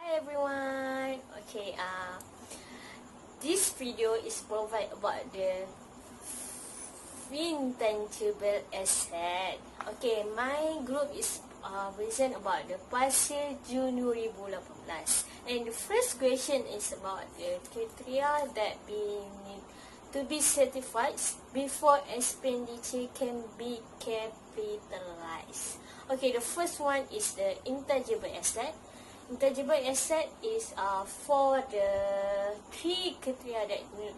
Hi everyone. Okay, this video is provide about the intangible asset. Okay, my group is present about the pasal Jun 2018. And the first question is about the criteria that need to be certified before expenditure can be capitalized. Okay, the first one is the intangible asset. Intangible asset is for the three criteria that need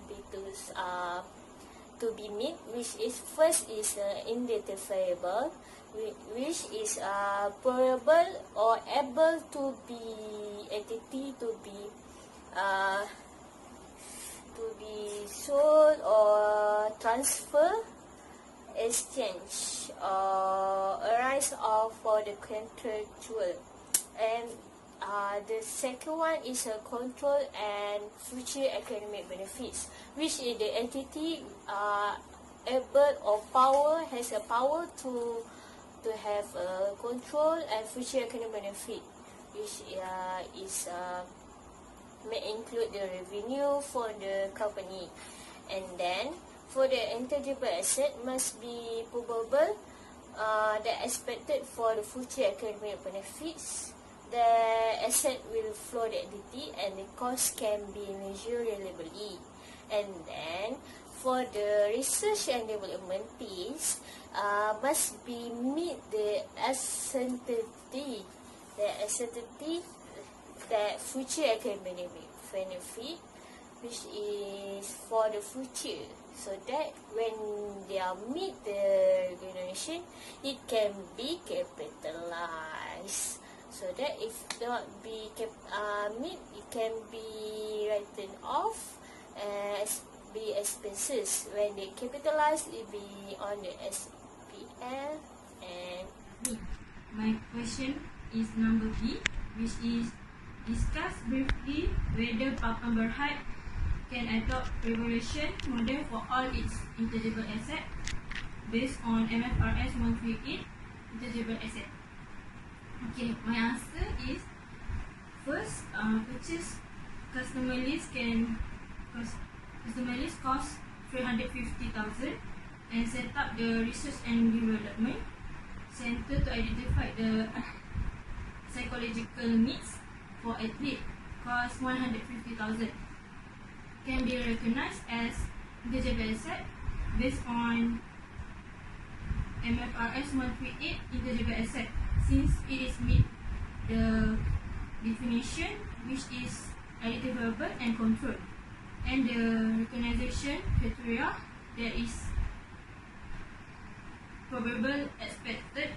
to be met, which is first is identifiable, which is probable or able to be entity to be sold or transfer, exchange or arise of for the contractual. And the second one is a control and future economic benefits, which is the entity able or has a power to have control and future economic benefit, which may include the revenue for the company. And then for the intangible asset must be probable that expected for the future economic benefits. The asset will flow the entity and the cost can be measured reliably. And then for the research and development piece, must be meet the uncertainty that future economic benefit, which is for the future, so that when they are meet the regulation, it can be capitalized. So that if not be meet, it can be written off as be expenses. When they capitalize, it be on the SPL and B. My question is number B, which is discuss briefly whether Papan Berhad can adopt revaluation model for all its intangible asset based on MFRS 138 intangible asset. Okay, my answer is first, purchase customer list cost 350,000 and set up the research and development center to identify the psychological needs for athlete cost 150,000 can be recognized as intangible asset based on MFRS 138 intangible asset, since it is meet the definition, which is identifiable and controlled, and the recognition criteria that is probable expected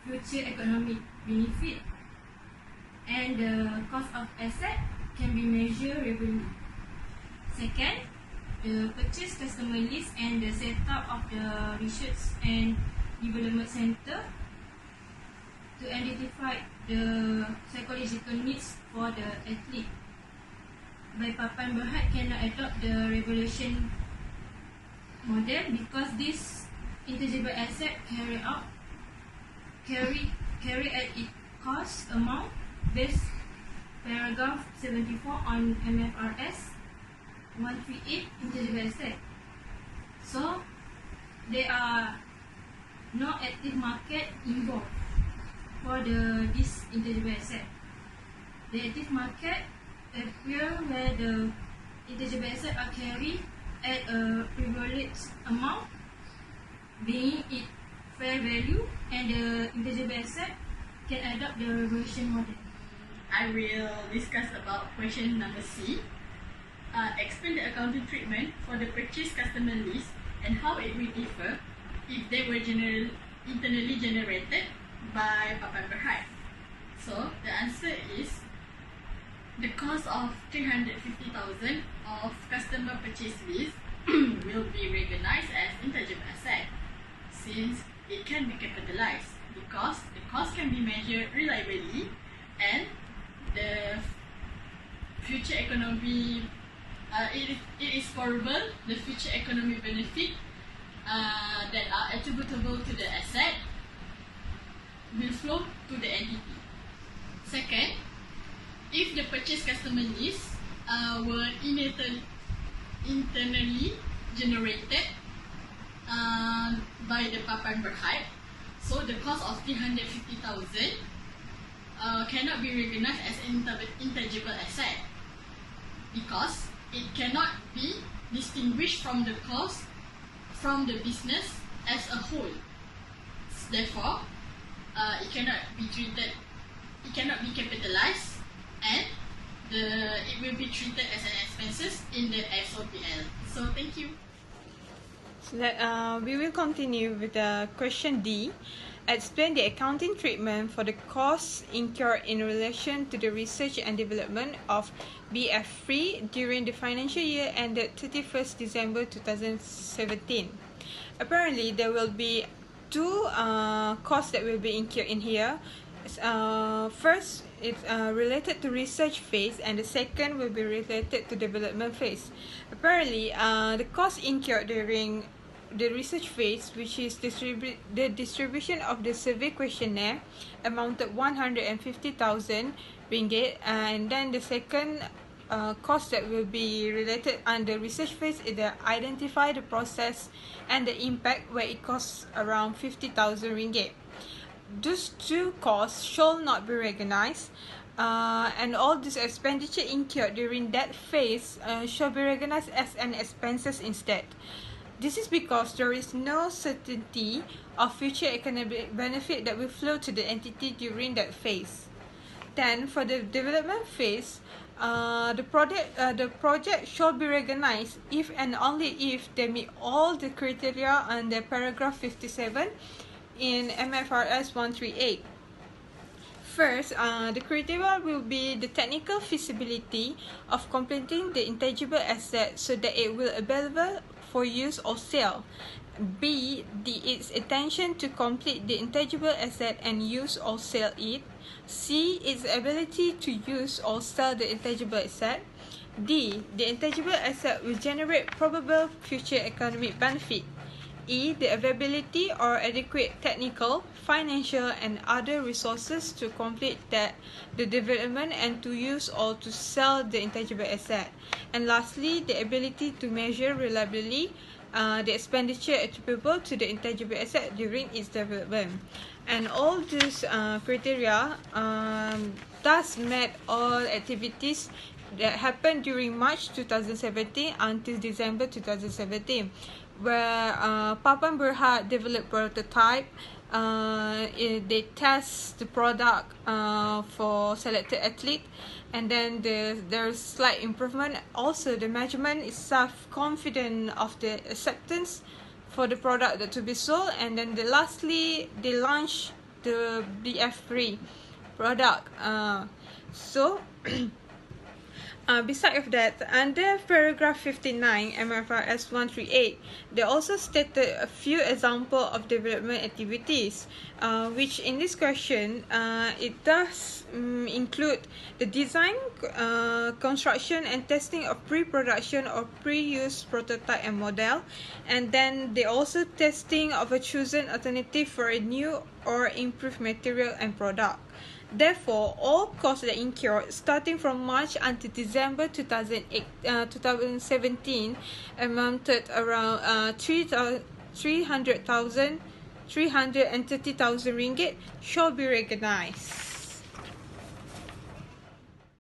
future economic benefit, and the cost of asset can be measured regularly. Second, the purchase customer list and the setup of the research and development center to identify the psychological needs for the athlete by Papan Berhad cannot adopt the revaluation model because this intangible asset carry at its cost amount based paragraph 74 on MFRS 138 intangible asset. So there are no active market involved for this intangible asset. The active market appear where the intangible asset are carried at a privileged amount, being it fair value, and the intangible asset can adopt the revaluation model. I will discuss about question number C. Explain the accounting treatment for the purchase customer list and how it will differ if they were internally generated by Papan Berhad. So the answer is the cost of 350,000 of customer purchase list will be recognized as intangible asset, since it can be capitalized because the cost can be measured reliably and the future economy it is probable the future economic benefit that are attributable to the asset will flow to the entity. Second, if purchase customer list were internally generated by the Papan Berhad. So the cost of 350,000 cannot be recognized as an intangible asset because it cannot be distinguished from the cost from the business as a whole. Therefore, it cannot be capitalized, and it will be treated as an expenses in the SOPL. So thank you. So we will continue with question D. Explain the accounting treatment for the costs incurred in relation to the research and development of BF3 during the financial year ended 31st December 2017. Apparently, there will be two costs that will be incurred in here. First, it's related to research phase, and the second will be related to development phase. Apparently, the cost incurred during the research phase, which is the distribution of the survey questionnaire, amounted 150,000 ringgit, and then the second cost that will be related under research phase is the identify the process and the impact, where it costs around 50,000 ringgit. Those two costs shall not be recognized, and all this expenditure incurred during that phase shall be recognized as an expenses instead. This is because there is no certainty of future economic benefit that will flow to the entity during that phase. Then, for the development phase, the project shall be recognized if and only if they meet all the criteria under paragraph 57 in MFRS 138. First, the criteria will be the technical feasibility of completing the intangible asset so that it will available for use or sale. B, its intention to complete the intangible asset and use or sell it. C, its ability to use or sell the intangible asset. D, the intangible asset will generate probable future economic benefit. E, the availability or adequate technical, financial and other resources to complete the development and to use or to sell the intangible asset. And lastly, the ability to measure reliably the expenditure attributable to the intangible asset during its development. And all these criteria thus met all activities that happened during March 2017 until December 2017, where Papan Berhad developed prototype. They test the product for selected athlete, and then there's slight improvement. Also, the management is self-confident of the acceptance for the product that to be sold, and then lastly they launch the BF3 product. Besides of that, under paragraph 59 MFRS 138, they also stated a few examples of development activities, which in this question, it does include the design, construction and testing of pre-production or pre-use prototype and model, and then they also testing of a chosen alternative for a new or improved material and product. Therefore, all costs that incurred starting from March until December 2017 amounted around 330,000 ringgit shall be recognized.